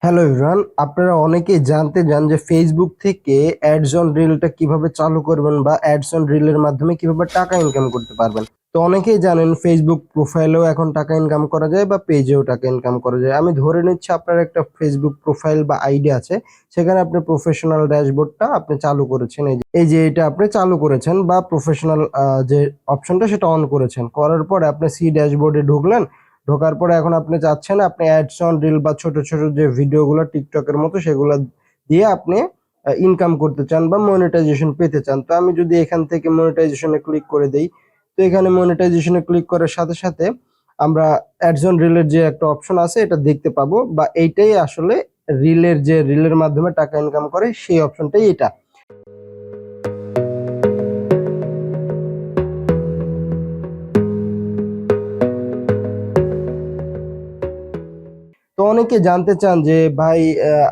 Hello everyone, আপনারা অনেকেই জানতে চান যে ফেসবুক থেকে অ্যাডস অন রিলটা কিভাবে চালু করবেন বা অ্যাডস অন রিলের মাধ্যমে কিভাবে টাকা ইনকাম করতে পারবেন। তো অনেকেই জানেন ফেসবুক প্রোফাইলেও এখন টাকা ইনকাম করা যায় বা পেজেও টাকা ইনকাম করা যায়। আমি ধরে নিচ্ছি আপনার একটা ফেসবুক প্রোফাইল বা আইডি আছে, সেখানে আপনি প্রফেশনাল ড্যাশবোর্ডটা আপনি চালু করেছেন। এই যে এটা আপনি চালু করেছেন বা প্রফেশনাল যে অপশনটা সেটা অন করেছেন, করার পরে আপনি সি ড্যাশবোর্ডে ঢুকলেন। ঢোকার পরে এখন আপনি চাচ্ছেন আপনি অ্যাডস অন রিল বা ছোট ছোট যে ভিডিওগুলো টিকটকের মতো সেগুলো দিয়ে আপনি ইনকাম করতে চান বা মনিটাইজেশন পেতে চান। তো আমি যদি এখান থেকে মনিটাইজেশনে ক্লিক করে দেই, তো এখানে মনিটাইজেশনে ক্লিক করার সাথে সাথে আমরা অ্যাডস অন রিলের যে একটা অপশন আছে এটা দেখতে পাবো, বা এইটাই আসলে রিলের মাধ্যমে টাকা ইনকাম করে সেই অপশনটাই এটা। তো অনেকে জানতে চান যে ভাই,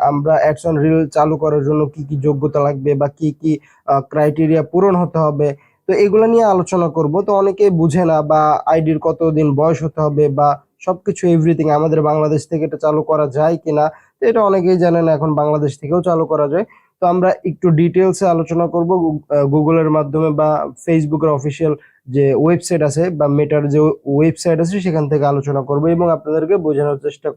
আমরা অ্যাডস অন রিল চালু করার জন্য কি কি যোগ্যতা লাগবে বা কি কি ক্রাইটেরিয়া পূরণ হতে হবে। তো এগুলো নিয়ে আলোচনা করব। তো অনেকে বুঝে না, বা আইডির কতদিন বয়স হতে হবে বা সবকিছু এভরিথিং আমাদের বাংলাদেশ থেকে এটা চালু করা যায় কিনা। তো এটা অনেকেই জানেন এখন বাংলাদেশ থেকেও চালু করা যায়। তো আমরা একটু ডিটেলসে আলোচনা করব গুগলের মাধ্যমে বা ফেসবুকের অফিসিয়াল যে ওয়েবসাইট আছে বা মেটার যে ওয়েবসাইট আছে সেখান থেকে আলোচনা করব এবং আপনাদেরকে বোঝানোর চেষ্টা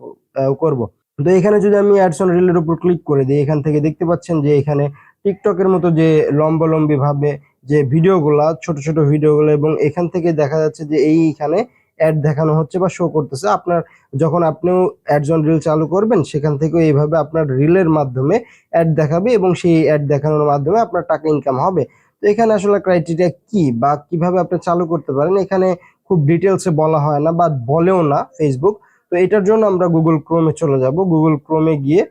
করব। তো এখানে যদি আমি অ্যাডস অন রিলের উপর ক্লিক করে দিই, এখান থেকে দেখতে পাচ্ছেন যে এখানে টিকটকের মতো যে লম্বালম্বি ভাবে যে ভিডিওগুলা, ছোট ছোট ভিডিওগুলো, এবং এখান থেকে দেখা যাচ্ছে যে এইখানে অ্যাড দেখানো হচ্ছে বা শো করতেছে। আপনার যখন আপনিও অ্যাডস অন রিল চালু করবেন, সেখান থেকে এইভাবে আপনার রিলের মাধ্যমে অ্যাড দেখাবে এবং সেই অ্যাড দেখানোর মাধ্যমে আপনার টাকা ইনকাম হবে। তো এখানে আসলে ক্রাইটেরিয়া কি বা কিভাবে আপনি চালু করতে পারেন এখানে খুব ডিটেলসে বলা হয় না বা বলেও না ফেসবুক। তো এটার জন্য আমরা গুগল ক্রোমে চলে যাব। গুগল ক্রোমে গিয়ে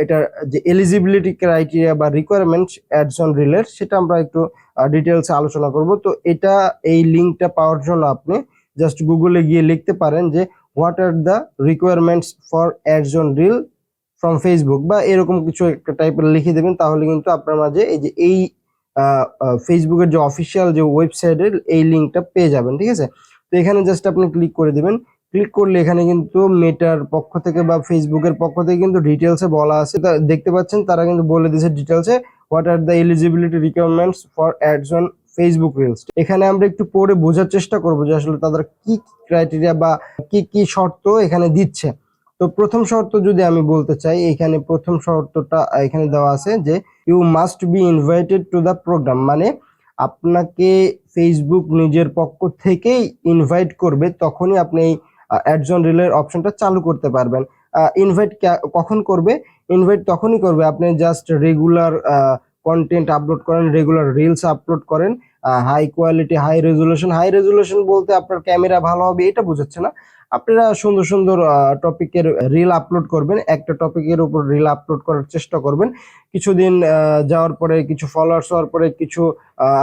এটার যে এলিজিবিলিটি ক্রাইটেরিয়া বা রিকোয়ারমেন্ট অ্যাডস অন রিলের সেটা আমরা একটু ডিটেলসে আলোচনা করব। তো এই লিঙ্কটা পাওয়ার জন্য আপনি জাস্ট গুগলে গিয়ে লিখতে পারেন যে what are the requirements for ads on reel from Facebook, বা এরকম কিছু একটা টাইপের লিখে দেবেন। তাহলে কিন্তু আপনার মাঝে এই ফেসবুকের যে অফিসিয়াল যে ওয়েবসাইটের এই লিঙ্কটা পেয়ে যাবেন, ঠিক আছে। তো এখানে জাস্ট আপনি ক্লিক করে দিবেন। ক্লিক করলে এখানে কিন্তু মেটার পক্ষ থেকে বা ফেসবুকের পক্ষ থেকে কিন্তু ডিটেলসে বলা আছে। তা দেখতে পাচ্ছেন তারা কিন্তু বলে দিয়েছে ডিটেলসে what are the eligibility requirements for ads on Facebook reels. এখানে আমরা একটু পড়ে বোঝার চেষ্টা করবো যে আসলে তাদের কি ক্রাইটেরিয়া বা কি কি শর্ত এখানে দিচ্ছে। তো প্রথম শর্ত যদি আমি বলতে চাই, এখানে প্রথম শর্তটা এখানে দেওয়া আছে যে you must be invited to the program, মানে আপনাকে ফেসবুক নিজের পক্ষ থেকেই ইনভাইট করবে, তখনই আপনি এই অ্যাডস অন রিলের অপশনটা চালু করতে পারবেন। ইনভাইট কখন করবে? ইনভাইট তখনই করবে আপনি জাস্ট রেগুলার কন্টেন্ট আপলোড করেন, রেগুলার রিলস আপলোড করেন, হাই কোয়ালিটি হাই রেজুলেশন বলতে আপনার ক্যামেরা ভালো হবে এটা বোঝাচ্ছে না। আপনারা সুন্দর সুন্দর টপিকের রিল আপলোড করবেন, একটা টপিকের উপর রিল আপলোড করার চেষ্টা করবেন। কিছুদিন যাওয়ার পরে, কিছু ফলোয়ার্স হওয়ার পরে, কিছু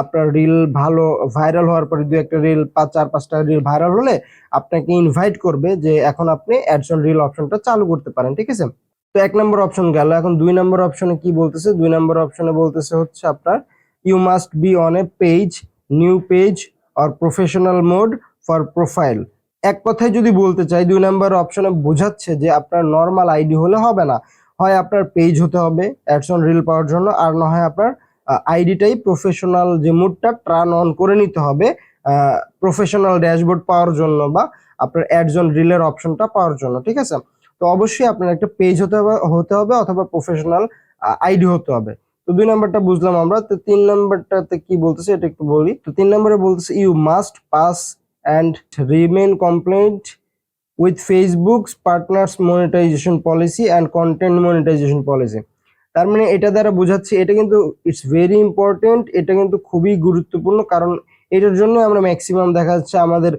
আপনার রিল ভালো ভাইরাল হওয়ার পরে, দু একটা রিল, চার পাঁচটা রিল ভাইরাল হলে আপনাকে ইনভাইট করবে যে এখন আপনি অ্যাডস অন রিল অপশনটা চালু করতে পারেন, ঠিক আছে। তো এক নম্বর অপশন গেল। এখন দুই নম্বর অপশনে কি বলতেছে? দুই নম্বর অপশনে বলতেছে হচ্ছে আপনার you must be on a page, new page or professional mode for profile. এক কথায় যদি বলতে চাই, দুই নাম্বার অপশনে বোঝাচ্ছে যে আপনার নর্মাল আইডি হলে হবে না, হয় আপনার পেজ হতে হবে অ্যাডস অন রিল পাওয়ার জন্য, আর না হয় আপনার আইডিটাই প্রফেশনাল যে মুডটা টার্ন অন করে নিতে হবে প্রফেশনাল ড্যাশবোর্ড পাওয়ার জন্য বা আপনার অ্যাডস অন রিলের অপশনটা পাওয়ার জন্য, ঠিক আছে। তো অবশ্যই আপনার একটা পেজ হতে হবে অথবা প্রফেশনাল আইডি হতে হবে। তো দুই নাম্বারটা বুঝলাম আমরা। তো তিন নাম্বারটাতে কি বলতেছে এটা একটু বলি। তো তিন নম্বরে বলতেছে you must pass and remain compliant with Facebook's partners monetization policy and content monetization policy। তার মানে এটা দ্বারা বোঝাচ্ছে, এটা কিন্তু ইটস ভেরি ইম্পর্টেন্ট, এটা কিন্তু খুবই গুরুত্বপূর্ণ, কারণ এটার জন্য আমরা ম্যাক্সিমাম দেখা যাচ্ছে আমাদের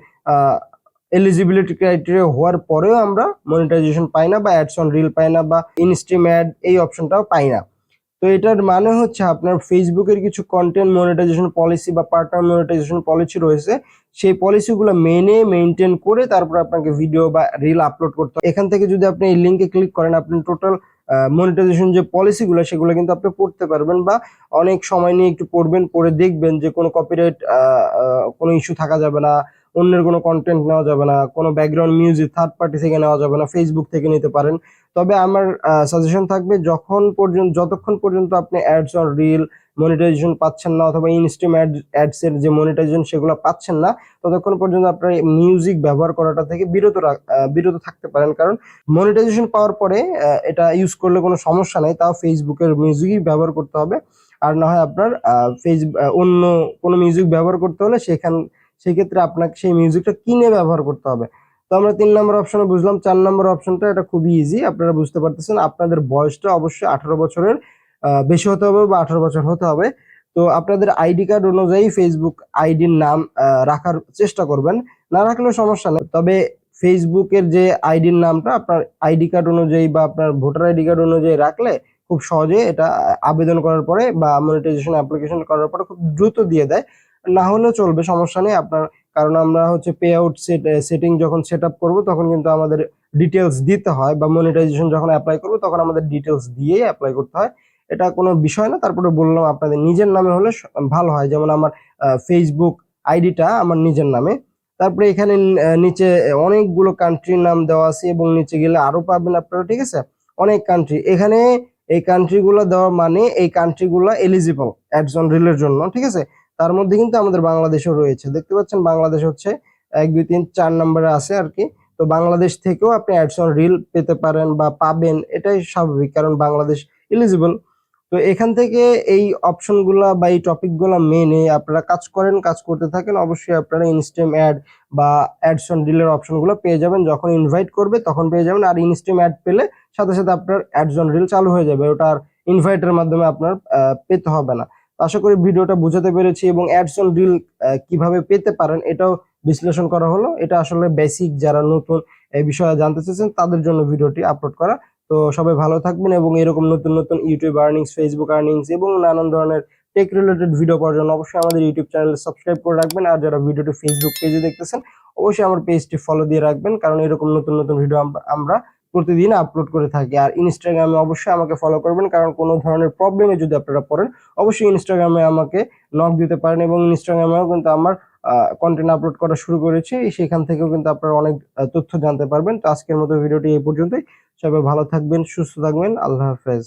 এলিজিবিলিটি ক্রাইটেরিয়া হওয়ার পরেও আমরা মনিটাইজেশন পাই না বা অ্যাডস অন রিল পাই না বা ইনস্ট্রিম অ্যাড এই অপশনটাও পাই না। তো এটার মানে হচ্ছে আপনার ফেসবুকের কিছু কন্টেন্ট মনিটাইজেশন পলিসি বা পার্টনার মনিটাইজেশন পলিসি রয়েছে, সেই পলিসিগুলো মেনে মেনটেন করে তারপর আপনাকে ভিডিও বা রিল আপলোড করতে হবে। এখান থেকে যদি আপনি এই লিঙ্কে ক্লিক করেন, আপনি টোটাল মনিটাইজেশন যে পলিসিগুলো সেগুলো কিন্তু আপনি পড়তে পারবেন, বা অনেক সময় নিয়ে একটু পড়বেন, পড়ে দেখবেন যে কোনো কপিরাইট কোনো ইস্যু থাকা যাবে না, অন্যের কোনো কন্টেন্ট নেওয়া যাবে না, কোনো ব্যাকগ্রাউন্ড মিউজিক থার্ড পার্টি থেকে নেওয়া যাবে না, ফেসবুক থেকে নিতে পারেন। তবে আমার সাজেশন থাকবে যতক্ষণ পর্যন্ত আপনি অ্যাডস অর রিল মনিটাইজেশন পাচ্ছেন না, অথবা ইনস্ট্রিম অ্যাডস এর যে মনিটাইজেশন সেগুলো পাচ্ছেন না, ততক্ষণ পর্যন্ত আপনার মিউজিক ব্যবহার করাটা থেকে বিরত থাকতে পারেন। কারণ মনিটাইজেশন পাওয়ার পরে এটা ইউজ করলে কোনো সমস্যা নাই, তাও ফেসবুকের মিউজিকই ব্যবহার করতে হবে। আর না হয় আপনার অন্য কোনো মিউজিক ব্যবহার করতে হলে সেক্ষেত্রে আপনাকে সেই মিউজিকটা কিনে ব্যবহার করতে হবে। তো আমরা 3 নম্বর অপশনে বুঝলাম। 4 নম্বর অপশনটা এটা খুবই ইজি, আপনারা বুঝতে পারতেছেন। আপনাদের বয়সটা অবশ্যই 18 বছরের বেশি হতে হবে বা 18 বছর হতে হবে। তো আপনাদের আইডি কার্ড অনুযায়ী ফেসবুক আইডির নাম রাখার চেষ্টা করবেন, না রাখলেও সমস্যা নেই। তবে ফেসবুকের যে আইডির নামটা আপনার আইডি কার্ড অনুযায়ী বা আপনার ভোটার আইডি কার্ড অনুযায়ী রাখলে খুব সহজে এটা আবেদন করার পরে বা মনিটাইজেশন অ্যাপ্লিকেশন করার পরে খুব দ্রুত দিয়ে দেয়। না হলেও চলবে, সমস্যা নেই আপনার। কারণ আমরা হচ্ছে পে আউট সেটিং যখন সেট আপ করবো তখন কিন্তু আমাদের ডিটেলস দিতে হয়, বা মনিটাইজেশন যখন অ্যাপ্লাই করবো তখন আমাদের ডিটেলস দিয়েই অ্যাপ্লাই করতে হয়। এটা কোনো বিষয় না। তারপরে বললাম আপনাদের নিজের নামে হলে ভালো হয়। যেমন আমার ফেসবুক আইডিটা আমার নিজের নামে। তারপরে এখানে নিচে অনেকগুলো কান্ট্রির নাম দেওয়া আছে, এবং নিচে গেলে আরো পাবেন আপনারা, ঠিক আছে? অনেক কান্ট্রি এখানে। এই কান্ট্রিগুলো দেওয়া মানে এই কান্ট্রিগুলো এলিজিবল অ্যাডস অন রিলের জন্য, ঠিক আছে? তার মধ্যে কিন্তু আমাদের বাংলাদেশও রয়েছে, দেখতে পাচ্ছেন বাংলাদেশ হচ্ছে 1 2 3 4 নম্বরে আছে আর কি। তো বাংলাদেশ থেকেও আপনি অ্যাডস অন রিল পেতে পারেন বা পাবেন, এটাই স্বাভাবিক, কারণ বাংলাদেশ এলিজিবল। তো এখান থেকে এই অপশনগুলা বা এই টপিকগুলা মেনে আপনারা কাজ করতে থাকেন, অবশ্যই আপনারা ইনস্ট্রিম অ্যাড বা অ্যাডস অন রিলের অপশনগুলো পেয়ে যাবেন। যখন ইনভাইট করবে তখন পেয়ে যাবেন। আর ইনস্ট্রিম অ্যাড পেলে সাথে সাথে আপনার অ্যাডস অন রিল চালু হয়ে যাবে, ওটা আর ইনভাইটের মাধ্যমে আপনার পেতে হবে না। আশা করি ভিডিওটা বুঝাতে পেরেছি, এবং অ্যাডস অন রিল কিভাবে পেতে পারেন এটাও বিশ্লেষণ করা হলো। এটা আসলে বেসিক, যারা নতুন এই বিষয়ে জানতে চাচ্ছেন তাদের জন্য ভিডিওটি আপলোড করা। তো সবাই ভালো থাকবেন, এবং এরকম নতুন নতুন ইউটিউব আর্নিংস, ফেসবুক আর্নিংস এবং নানান ধরনের টেক রিলেটেড ভিডিও পাওয়ার জন্য অবশ্যই আমাদের ইউটিউব চ্যানেল সাবস্ক্রাইব করে রাখবেন। আর যারা ভিডিওটি ফেসবুক পেজে দেখতেছেন অবশ্যই আমার পেজটি ফলো দিয়ে রাখবেন, কারণ এরকম নতুন নতুন ভিডিও আমরা প্রতিদিন আপলোড করে থাকি। আর ইনস্টাগ্রামে অবশ্যই আমাকে ফলো করবেন, কারণ কোনো ধরনের প্রবলেমে যদি আপনারা পড়েন অবশ্যই ইনস্টাগ্রামে আমাকে নক দিতে পারেন, এবং ইনস্টাগ্রামেও কিন্তু আমার কন্টেন্ট আপলোড করা শুরু করেছি, সেখান থেকেও কিন্তু আপনারা অনেক তথ্য জানতে পারবেন। তো আজকের মতো ভিডিওটি এই পর্যন্তই। সবাই ভালো থাকবেন, সুস্থ থাকবেন, আল্লাহ হাফেজ।